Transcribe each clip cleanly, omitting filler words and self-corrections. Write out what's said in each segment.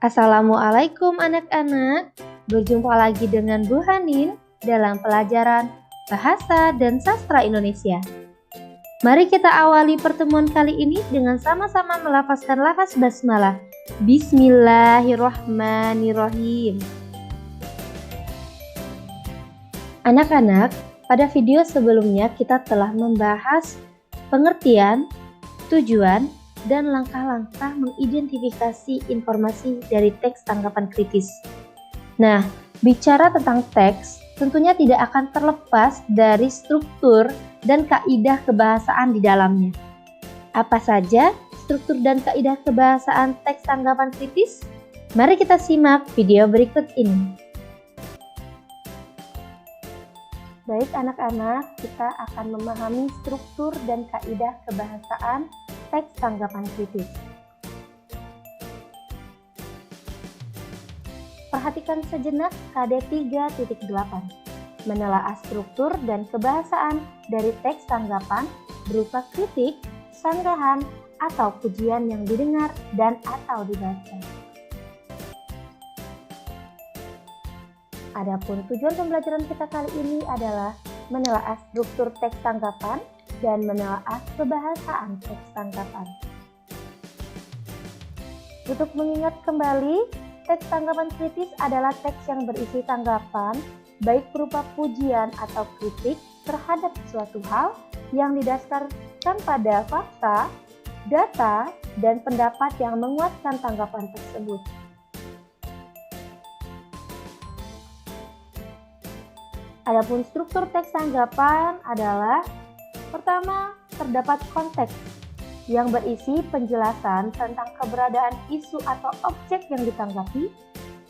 Assalamualaikum anak-anak, berjumpa lagi dengan Bu Hanin dalam pelajaran Bahasa dan Sastra Indonesia. Mari kita awali pertemuan kali ini dengan sama-sama melafazkan lafaz basmalah. Bismillahirrahmanirrahim. Anak-anak, pada video sebelumnya kita telah membahas pengertian, tujuan, dan langkah-langkah mengidentifikasi informasi dari teks tanggapan kritis. Nah, bicara tentang teks, tentunya tidak akan terlepas dari struktur dan kaidah kebahasaan di dalamnya. Apa saja struktur dan kaidah kebahasaan teks tanggapan kritis? Mari kita simak video berikut ini. Baik anak-anak, kita akan memahami struktur dan kaidah kebahasaan teks tanggapan kritis. Perhatikan sejenak KD 3.8. Menelaah struktur dan kebahasaan dari teks tanggapan berupa kritik, sanggahan, atau pujian yang didengar dan atau dibaca. Adapun tujuan pembelajaran kita kali ini adalah menelaah struktur teks tanggapan dan menelaah kebahasaan teks tanggapan. Untuk mengingat kembali, teks tanggapan kritis adalah teks yang berisi tanggapan, baik berupa pujian atau kritik terhadap suatu hal yang didasarkan pada fakta, data, dan pendapat yang menguatkan tanggapan tersebut. Adapun struktur teks tanggapan adalah: pertama, terdapat konteks yang berisi penjelasan tentang keberadaan isu atau objek yang ditanggapi,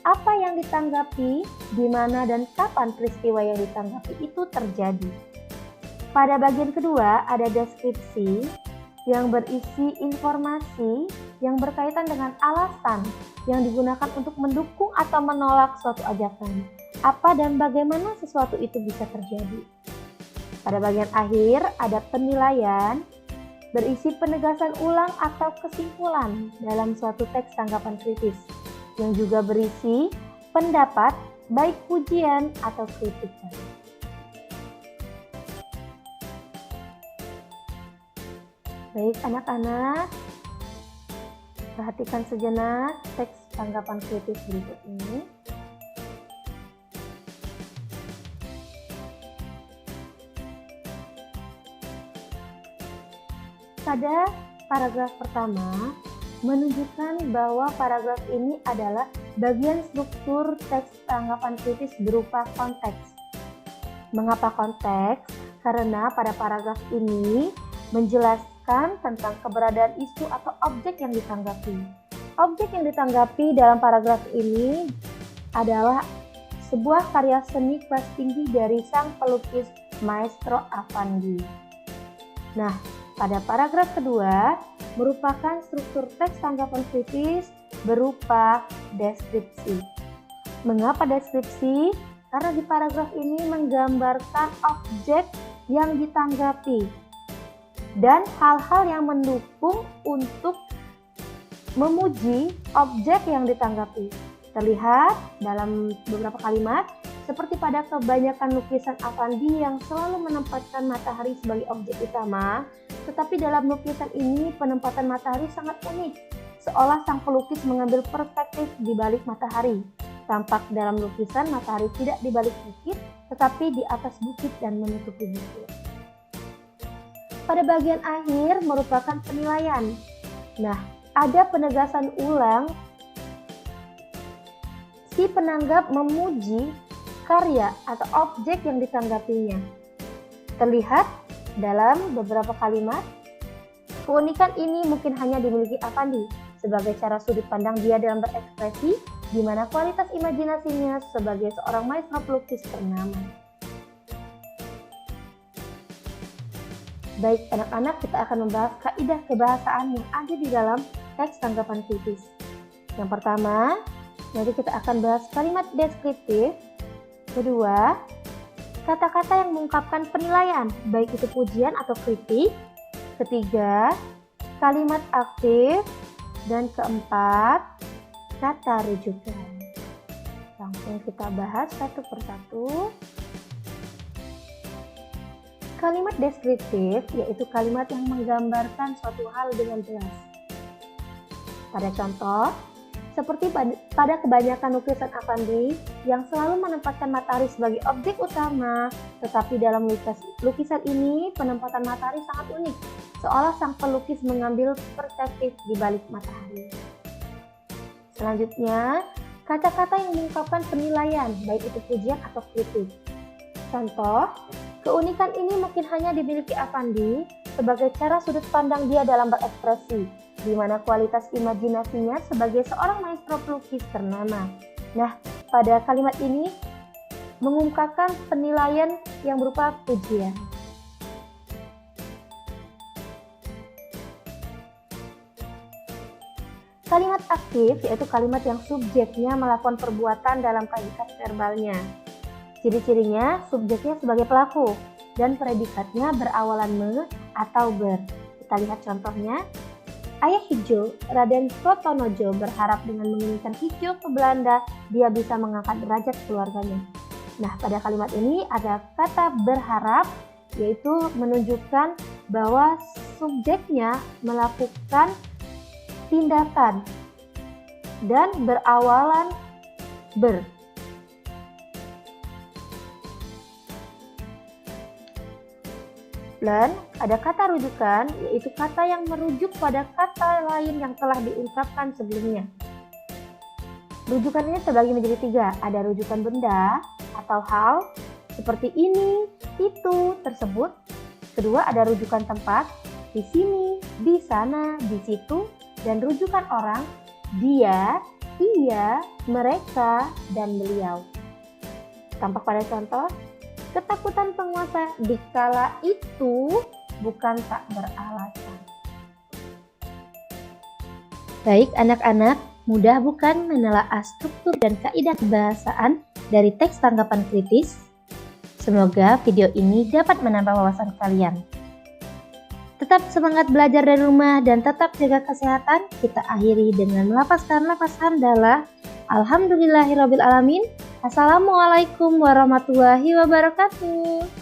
apa yang ditanggapi, di mana dan kapan peristiwa yang ditanggapi itu terjadi. Pada bagian kedua ada deskripsi yang berisi informasi yang berkaitan dengan alasan yang digunakan untuk mendukung atau menolak suatu ajakan. Apa dan bagaimana sesuatu itu bisa terjadi. Pada bagian akhir ada penilaian, berisi penegasan ulang atau kesimpulan dalam suatu teks tanggapan kritis, yang juga berisi pendapat, baik pujian atau kritikan. Baik anak-anak, perhatikan sejenak teks tanggapan kritis berikut ini. Pada paragraf pertama, menunjukkan bahwa paragraf ini adalah bagian struktur teks tanggapan kritis berupa konteks. Mengapa konteks? Karena pada paragraf ini menjelaskan tentang keberadaan isu atau objek yang ditanggapi. Objek yang ditanggapi dalam paragraf ini adalah sebuah karya seni kelas tinggi dari sang pelukis Maestro Affandi. Nah, pada paragraf kedua merupakan struktur teks tanggapan kritis berupa deskripsi. Mengapa deskripsi? Karena di paragraf ini menggambarkan objek yang ditanggapi dan hal-hal yang mendukung untuk memuji objek yang ditanggapi. Terlihat dalam beberapa kalimat, seperti pada kebanyakan lukisan Affandi yang selalu menempatkan matahari sebagai objek utama, tetapi dalam lukisan ini penempatan matahari sangat unik, seolah sang pelukis mengambil perspektif di balik matahari. Tampak dalam lukisan matahari tidak di balik bukit, tetapi di atas bukit dan menutupi bukit. Pada bagian akhir merupakan penilaian. Nah, ada penegasan ulang. Si penanggap memuji karya atau objek yang ditanggapinya. Terlihat dalam beberapa kalimat. Keunikan ini mungkin hanya dimiliki Affandi sebagai cara sudut pandang dia dalam berekspresi, di mana kualitas imajinasinya sebagai seorang maestro pelukis ternama. Baik anak-anak, kita akan membahas kaidah kebahasaan yang ada di dalam teks tanggapan kritis. Yang pertama, nanti kita akan bahas kalimat deskriptif. Kedua, kata-kata yang mengungkapkan penilaian, baik itu pujian atau kritik. Ketiga, kalimat aktif. Dan keempat, kata rujukan. Langsung kita bahas satu persatu. Kalimat deskriptif yaitu kalimat yang menggambarkan suatu hal dengan jelas. Pada contoh, seperti pada kebanyakan lukisan Affandi yang selalu menempatkan matahari sebagai objek utama, tetapi dalam lukisan ini penempatan matahari sangat unik, seolah sang pelukis mengambil perspektif di balik matahari. Selanjutnya, kata-kata yang mengungkapkan penilaian, baik itu pujian atau kritik. Contoh, keunikan ini mungkin hanya dimiliki Affandi sebagai cara sudut pandang dia dalam berekspresi, di mana kualitas imajinasinya sebagai seorang maestro pelukis ternama. Nah, pada kalimat ini mengungkapkan penilaian yang berupa pujian. Kalimat aktif yaitu kalimat yang subjeknya melakukan perbuatan dalam predikat verbalnya. Ciri-cirinya subjeknya sebagai pelaku dan predikatnya berawalan me atau ber. Kita lihat contohnya. Ayah Hijau, Raden Protonojo berharap dengan mengirimkan Hijau ke Belanda, dia bisa mengangkat derajat keluarganya. Nah, pada kalimat ini ada kata berharap, yaitu menunjukkan bahwa subjeknya melakukan tindakan dan berawalan ber. Dan ada kata rujukan, yaitu kata yang merujuk pada kata lain yang telah diungkapkan sebelumnya. Rujukan ini terbagi menjadi 3. Ada rujukan benda atau hal, seperti ini, itu, tersebut. Kedua, ada rujukan tempat, di sini, di sana, di situ. Dan rujukan orang, dia, ia, mereka, dan beliau. Tampak pada contoh. Ketakutan penguasa dikala itu bukan tak beralasan. Baik anak-anak, mudah bukan menelaah struktur dan kaidah kebahasaan dari teks tanggapan kritis? Semoga video ini dapat menambah wawasan kalian. Tetap semangat belajar dari rumah dan tetap jaga kesehatan. Kita akhiri dengan melafazkan lafaz hamdalah. Alhamdulillahirabbil alamin. Assalamualaikum warahmatullahi wabarakatuh.